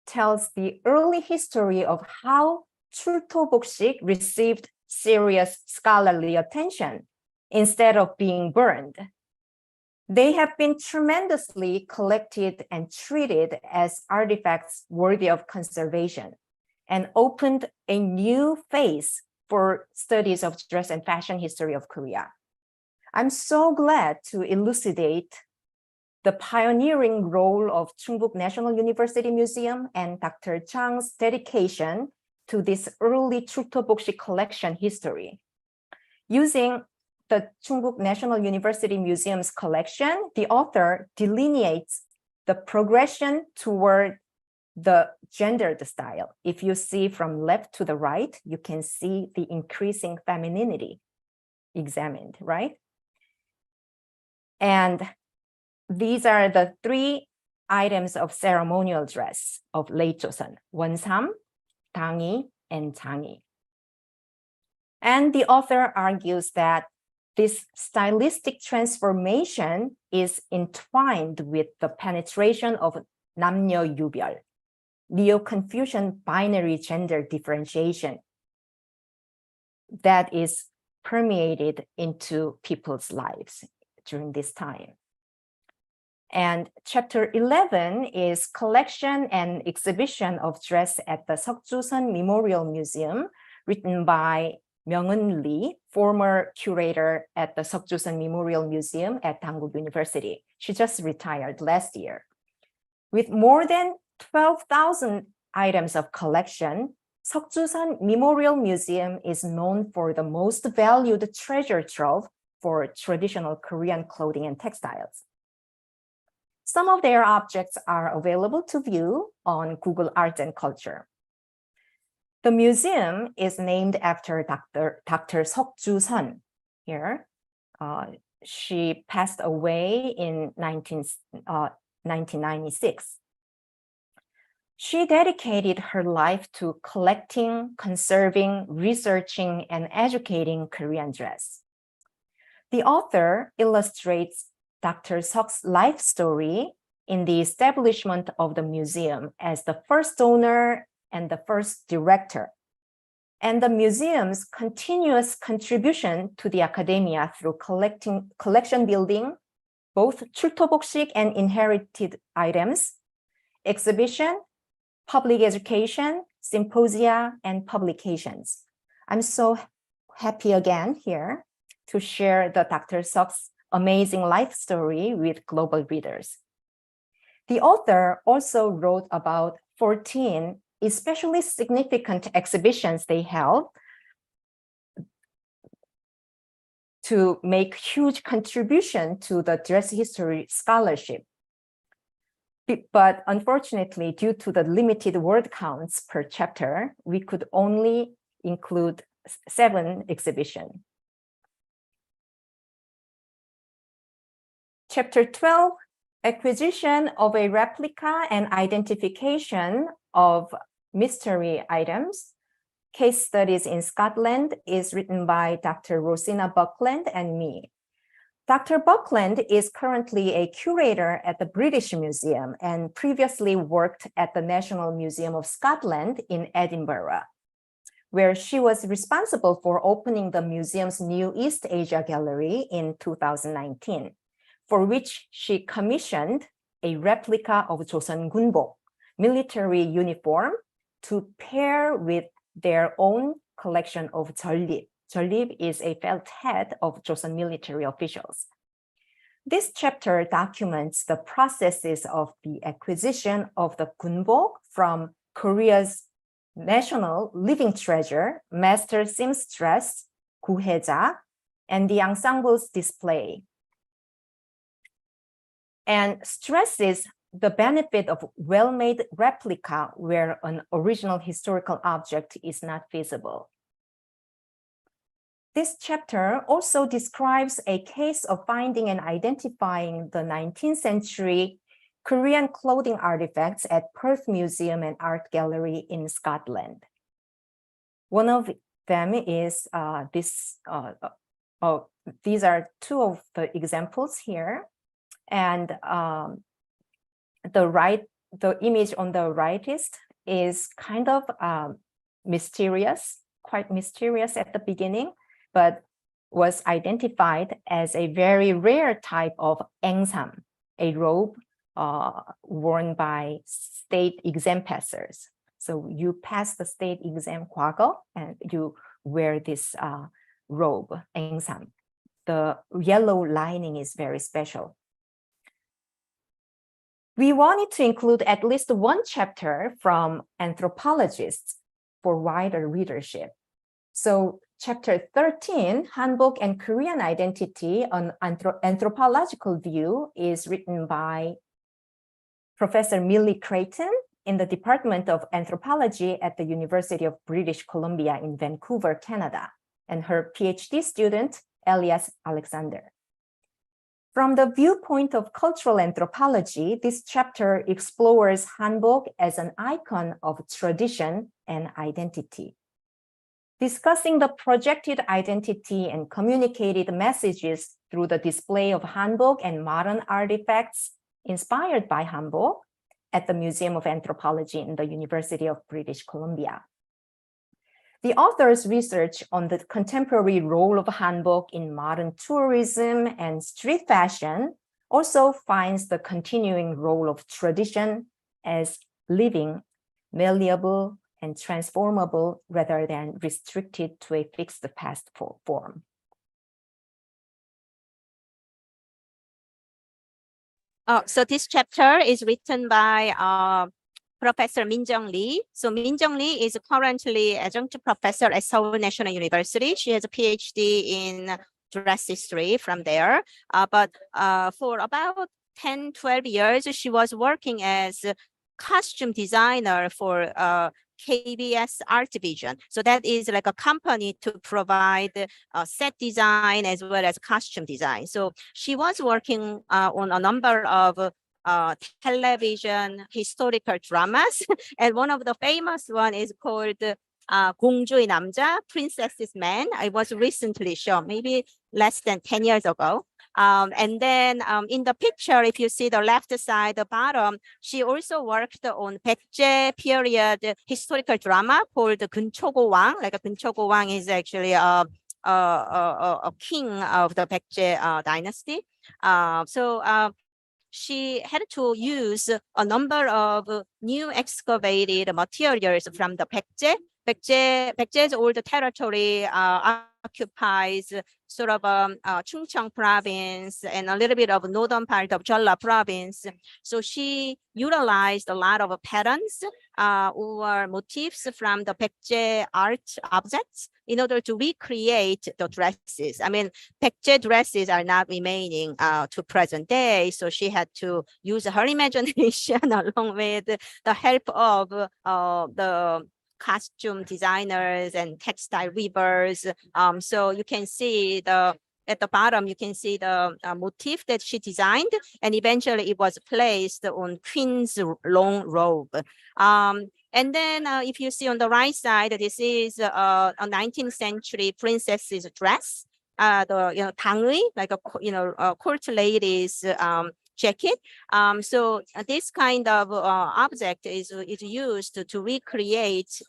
tells the early history of how 출토복식 received serious scholarly attention instead of being burned. They have been tremendously collected and treated as artifacts worthy of conservation and opened a new phase for studies of dress and fashion history of Korea. I'm so glad to elucidate the pioneering role of Chungbuk National University Museum and Dr. Chang's dedication to this early 출토복식 collection history. Using the Chungbuk National University Museum's collection, the author delineates the progression toward the gendered style. If you see from left to the right, you can see the increasing femininity examined, right? And these are the three items of ceremonial dress of late Joseon: wonsam, 당이, and 장이. And the author argues that this stylistic transformation is entwined with the penetration of 남녀 유별, Neo-Confucian binary gender differentiation that is permeated into people's lives during this time. And chapter 11 is collection and exhibition of dress at the Seokjusan Memorial Museum, written by Myung-eun Lee, former curator at the Seokjusan Memorial Museum at Dankook University. She just retired last year. With more than 12,000 items of collection, Seokjusan Memorial Museum is known for the most valued treasure trove for traditional Korean clothing and textiles. Some of their objects are available to view on Google Arts and Culture. The museum is named after Dr. Seokju-sun here. She passed away in 1996. She dedicated her life to collecting, conserving, researching, and educating Korean dress. The author illustrates Dr. Seok's life story in the establishment of the museum as the first owner and the first director, and the museum's continuous contribution to the academia through collection building, both 출토복식 and inherited items, exhibition, public education, symposia, and publications. I'm so happy again here to share the Dr. Seok's amazing life story with global readers. The author also wrote about 14 especially significant exhibitions they held to make huge contribution to the dress history scholarship. But unfortunately, due to the limited word counts per chapter, we could only include 7 exhibitions. Chapter 12, acquisition of a replica and identification of mystery items. Case studies in Scotland is written by Dr. Rosina Buckland and me. Dr. Buckland is currently a curator at the British Museum and previously worked at the National Museum of Scotland in Edinburgh, where she was responsible for opening the museum's new East Asia Gallery in 2019, for which she commissioned a replica of Joseon Gunbok, military uniform, to pair with their own collection of jeolib. Jeolib is a felt hat of Joseon military officials. This chapter documents the processes of the acquisition of the gunbok from Korea's national living treasure, master seamstress 구혜자, and the ensemble's display, and stresses the benefit of well-made replica where an original historical object is not visible. This chapter also describes a case of finding and identifying the 19th century Korean clothing artifacts at Perth Museum and Art Gallery in Scotland. One of them is these are 2 of the examples here. And the image on the rightist is kind of mysterious, quite mysterious at the beginning, but was identified as a very rare type of engsam, a robe worn by state exam passers. So you pass the state exam 과거 and you wear this robe, engsam. The yellow lining is very special. We wanted to include at least 1 chapter from anthropologists for wider readership. So chapter 13, Hanbok and Korean Identity, an anthropological view, is written by Professor Millie Creighton in the Department of Anthropology at the University of British Columbia in Vancouver, Canada, and her PhD student, Elias Alexander. From the viewpoint of cultural anthropology, this chapter explores hanbok as an icon of tradition and identity. Discussing the projected identity and communicated messages through the display of hanbok and modern artifacts inspired by hanbok at the Museum of Anthropology in the University of British Columbia. The author's research on the contemporary role of hanbok in modern tourism and street fashion also finds the continuing role of tradition as living, malleable, and transformable rather than restricted to a fixed past form. So this chapter is written by Professor Min-Jung Lee. So Min-Jung Lee is currently adjunct professor at Seoul National University. She has a PhD in dress history from there. But for about 10, 12 years, she was working as a costume designer for KBS Art Division. So that is like a company to provide set design as well as costume design. So she was working on a number of television historical dramas, and one of the famous one is called 공주의 남자, Princess's Man. I was recently shown, maybe less than 10 years ago. And then in the picture, if you see the left side, the bottom, she also worked on Baekje period historical drama called 근초고왕. Like a 근초고왕 is actually a king of the Baekje dynasty. She had to use a number of new excavated materials from the Baekje. Baekje's old territory occupies sort of Chungcheong province and a little bit of northern part of Jeolla province. So she utilized a lot of patterns or motifs from the Baekje art objects in order to recreate the dresses. I mean, Baekje dresses are not remaining to present day, so she had to use her imagination along with the help of the costume designers and textile weavers. So you can see at the bottom, you can see the motif that she designed, and eventually it was placed on Queen's long robe. And then if you see on the right side, this is a 19th century princess's dress. The 당의, like a court lady's jacket. So this kind of object is used to recreate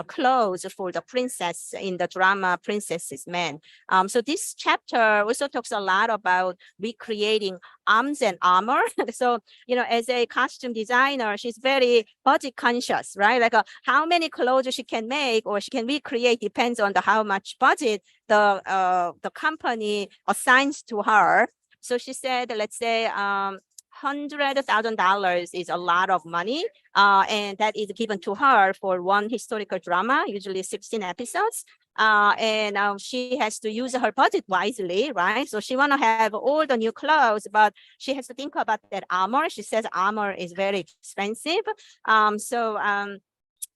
clothes for the princess in the drama Princess's Man. So this chapter also talks a lot about recreating arms and armor. So, as a costume designer, she's very budget conscious, right? Like how many clothes she can make or she can recreate depends on how much budget the company assigns to her. So she said, let's say $100,000 is a lot of money, and that is given to her for one historical drama, usually 16 episodes. And she has to use her budget wisely, right? So she want to have all the new clothes, but she has to think about that armor. She says armor is very expensive.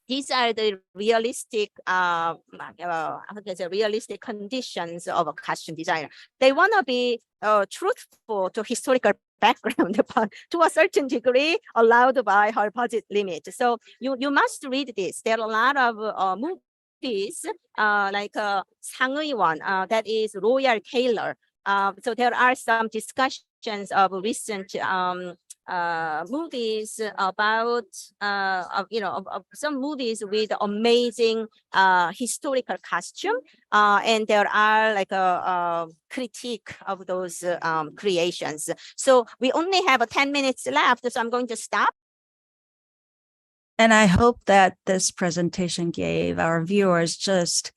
These are the realistic, realistic conditions of a costume designer. They want to be truthful to historical background, but to a certain degree allowed by her budget limit. So you must read this. There are a lot of movies like 상의원, that is Royal Tailor. So there are some discussions of recent movies about of some movies with amazing historical costume, and there are like a critique of those creations. So we only have 10 minutes left, so I'm going to stop. And I hope that this presentation gave our viewers just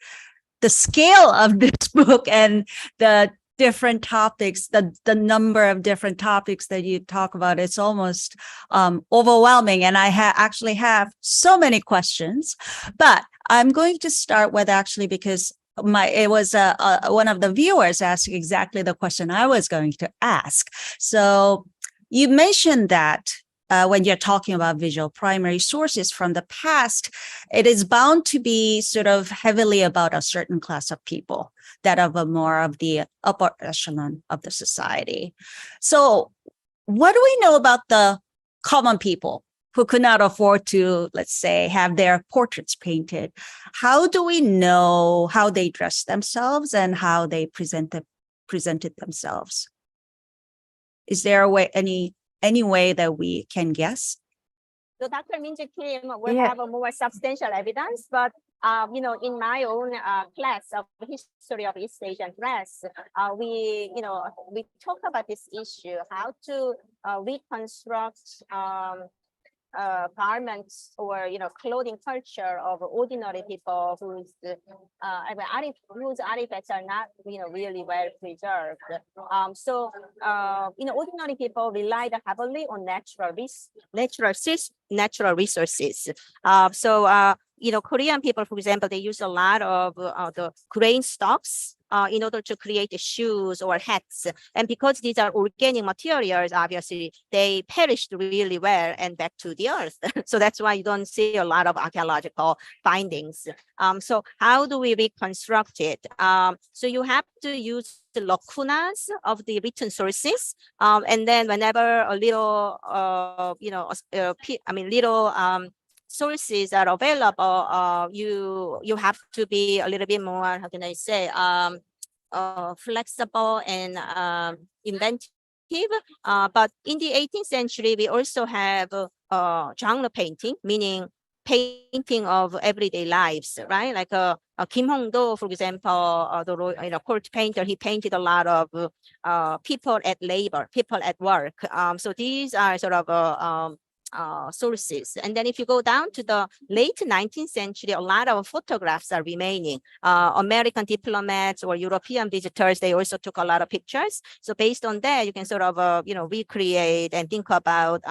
the scale of this book and the different topics, the number of different topics that you talk about. It's almost overwhelming. And I actually have so many questions, but I'm going to start with actually, because it was one of the viewers asked exactly the question I was going to ask. So you mentioned that when you're talking about visual primary sources from the past, it is bound to be sort of heavily about a certain class of people, that of more of the upper echelon of the society. So what do we know about the common people who could not afford to, let's say, have their portraits painted? How do we know how they dressed themselves and how they presented themselves? Is there a way, any way that we can guess? So Dr. Minji Kim will have a more substantial evidence, but in my own class of history of East Asian dress, we talk about this issue, how to reconstruct garments or clothing culture of ordinary people whose artifacts are not really well preserved. Ordinary people relied heavily on natural resources. Korean people, for example, they use a lot of the grain stalks in order to create shoes or hats. And because these are organic materials, obviously, they perished really well and back to the earth. So that's why you don't see a lot of archaeological findings. So how do we reconstruct it? So you have to use the lacunas of the written sources. And then whenever a little, sources are available, you have to be a little bit more, how can I say, flexible and inventive. But in the 18th century, we also have genre painting, meaning painting of everyday lives, right? Like Kim Hong-do, for example, the court painter, he painted a lot of people at labor, people at work. So these are sort of sources. And then if you go down to the late 19th century, a lot of photographs are remaining. American diplomats or European visitors, they also took a lot of pictures. So based on that, you can sort of, recreate and think about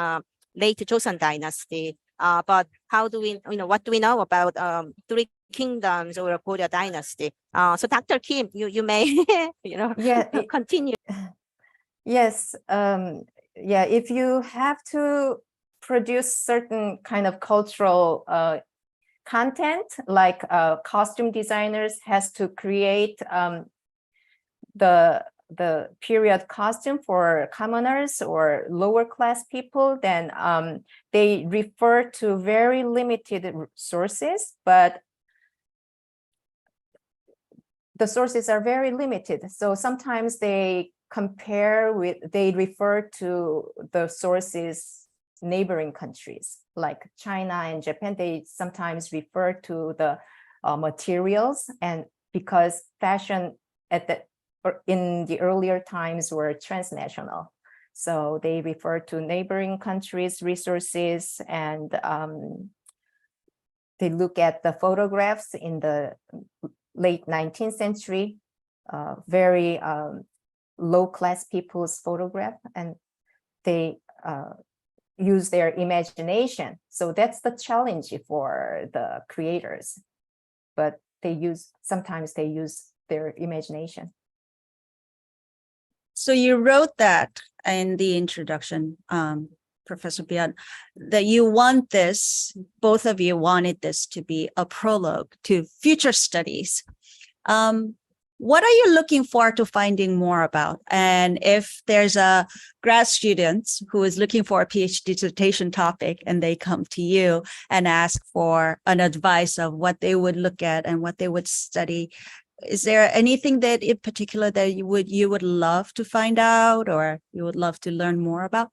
late Joseon dynasty. But how do we, what do we know about Three Kingdoms or Goryeo dynasty? So Dr. Kim, you may, Yeah. continue. Yes. Yeah. If you have to produce certain kind of cultural content, like costume designers has to create the period costume for commoners or lower class people, then they refer to very limited sources, but the sources are very limited. So sometimes they refer to the sources neighboring countries like China and Japan. They sometimes refer to the materials, and because fashion in the earlier times were transnational, so they refer to neighboring countries' resources, and they look at the photographs in the late 19th century, very low-class people's photograph, and they use their imagination. So that's the challenge for the creators, but sometimes they use their imagination. So you wrote that in the introduction, Professor Bian, that you want this, both of you wanted this to be a prologue to future studies. What are you looking forward to finding more about? And if there's a grad student who is looking for a PhD dissertation topic and they come to you and ask for an advice of what they would look at and what they would study, is there anything that in particular that you would love to find out or you would love to learn more about?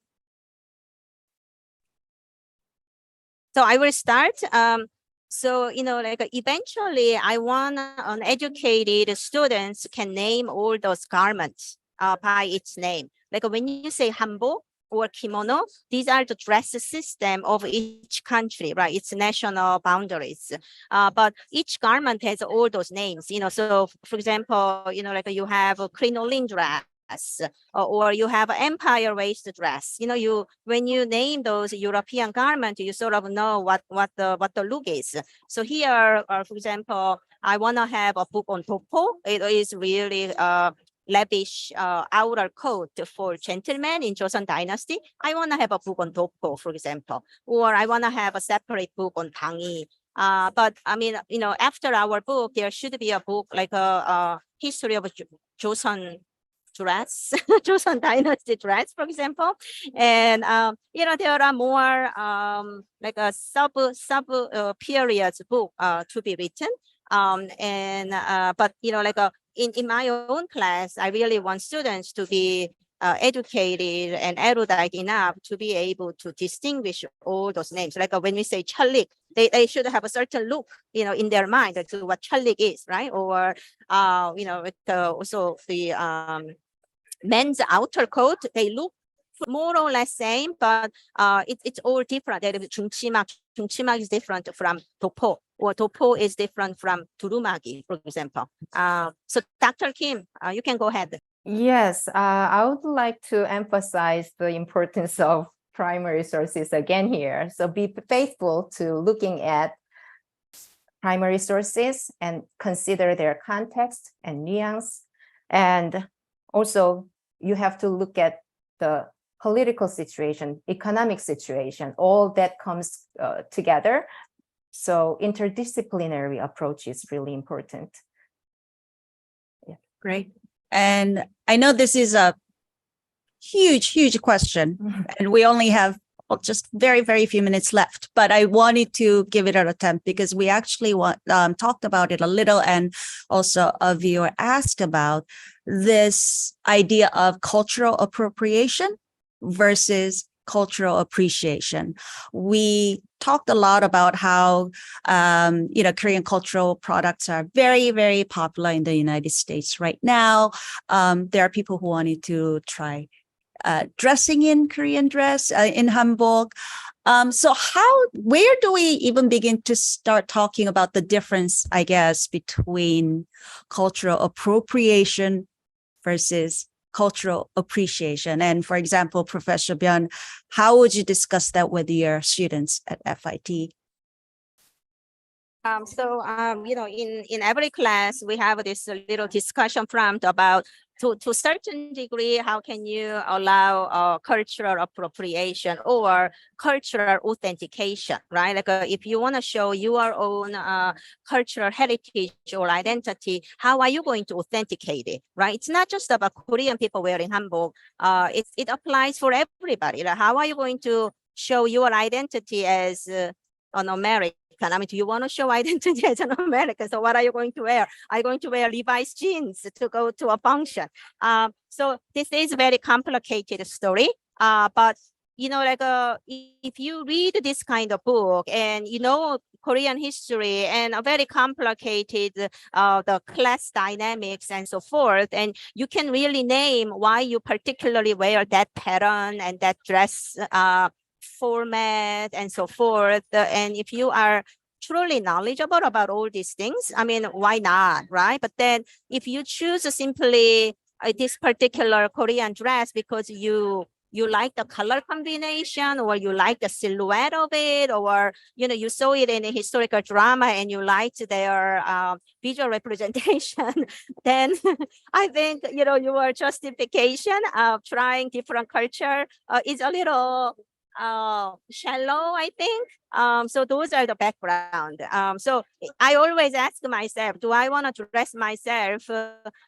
So I will start. So, eventually I want uneducated students can name all those garments by its name. Like when you say hanbok or kimono, these are the dress system of each country, right? It's national boundaries. But each garment has all those names, so for example, like you have a crinoline dress, or you have empire waist dress. When you name those European garments, you sort of know what the look is. So here, for example, I want to have a book on topo. It is really lavish outer coat for gentlemen in Joseon Dynasty. I want to have a book on topo, for example, or I want to have a separate book on 당이. But I mean, after our book, there should be a book like a history of Joseon dress, Joseon Dynasty dress, for example. And there are more like a sub periods book to be written. But like in my own class, I really want students to be educated and erudite enough to be able to distinguish all those names. Like when we say challik, they should have a certain look, in their mind, like what challik is, right? Or also the men's outer coat, they look more or less same, but it's all different. 중치막 is different from 도포, or 도포 is different from 두루마기, for example. So Dr. Kim, you can go ahead. Yes, I would like to emphasize the importance of primary sources again here. So be faithful to looking at primary sources and consider their context and nuance. And also, you have to look at the political situation, economic situation, all that comes together. So interdisciplinary approach is really important. Yeah. Great. And I know this is a huge question, and we only have just very, very few minutes left, but I wanted to give it an attempt because we actually talked about it a little, and also a viewer asked about this idea of cultural appropriation versus cultural appreciation. We talked a lot about how, Korean cultural products are very, very popular in the United States right now. There are people who wanted to try dressing in Korean dress in Hanbok. So where do we even begin to start talking about the difference, I guess, between cultural appropriation versus cultural appreciation? And for example, Professor Byun, how would you discuss that with your students at FIT? In every class, we have this little discussion prompt about to certain degree, how can you allow cultural appropriation or cultural authentication, right? Like if you want to show your own cultural heritage or identity, how are you going to authenticate it, right? It's not just about Korean people wearing hanbok. It applies for everybody. Like how are you going to show your identity as an American? I mean, do you want to show identity as an American? So what are you going to wear? Are you going to wear Levi's jeans to go to a function? So this is a very complicated story. But if you read this kind of book and Korean history and a very complicated the class dynamics and so forth, and you can really name why you particularly wear that pattern and that dress format and so forth. And if you are truly knowledgeable about all these things, I mean, why not, right? But then if you choose simply this particular Korean dress because you like the color combination, or you like the silhouette of it, or you saw it in a historical drama and you liked their visual representation, then I think your justification of trying different culture is a little shallow, I think. So those are the background. So I always ask myself, do I want to dress myself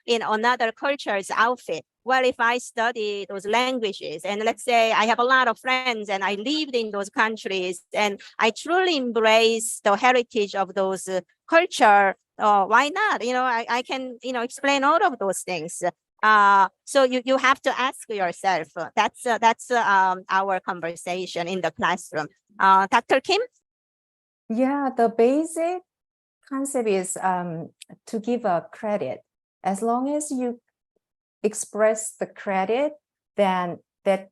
in another culture's outfit? Well, if I study those languages, and let's say I have a lot of friends and I lived in those countries and I truly embrace the heritage of those culture, why not? I can, explain all of those things. So you have to ask yourself. That's our conversation in the classroom. Dr. Kim? Yeah, the basic concept is to give a credit. As long as you express the credit, then that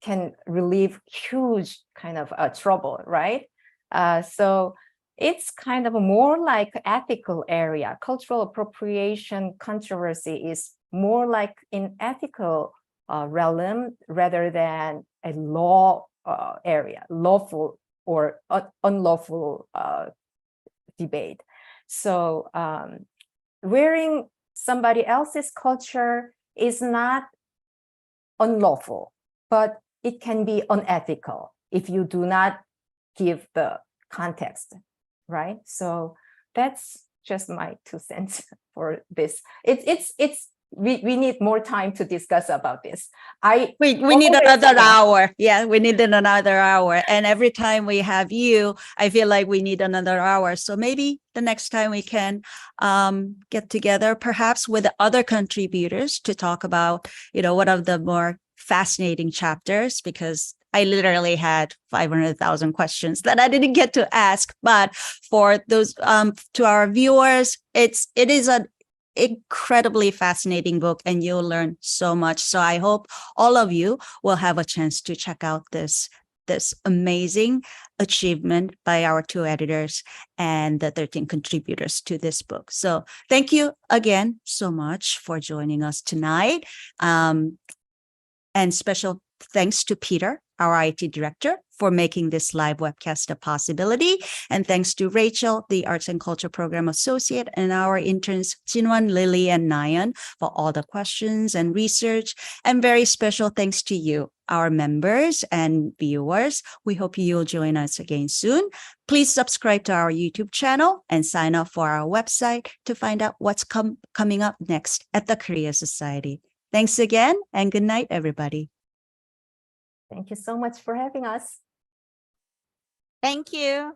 can relieve huge kind of trouble, right? So it's kind of more like ethical area. Cultural appropriation controversy is more like in ethical realm rather than a law area, lawful or unlawful debate. So wearing somebody else's culture is not unlawful, but it can be unethical if you do not give the context, right? So that's just my 2 cents for this. We need more time to discuss about this. We need another hour. Yeah, we need another hour. And every time we have you, I feel like we need another hour. So maybe the next time we can get together, perhaps with other contributors, to talk about, one of the more fascinating chapters, because I literally had 500,000 questions that I didn't get to ask. But for those to our viewers, it is an incredibly fascinating book, and you'll learn so much. So I hope all of you will have a chance to check out this amazing achievement by our 2 editors and the 13 contributors to this book. So thank you again so much for joining us tonight. And special thanks to Peter, our IT director, for making this live webcast a possibility. And thanks to Rachel, the Arts and Culture Program Associate, and our interns, Jinwan, Lily, and Nayan, for all the questions and research. And very special thanks to you, our members and viewers. We hope you'll join us again soon. Please subscribe to our YouTube channel and sign up for our website to find out what's coming up next at the Korea Society. Thanks again, and good night, everybody. Thank you so much for having us. Thank you.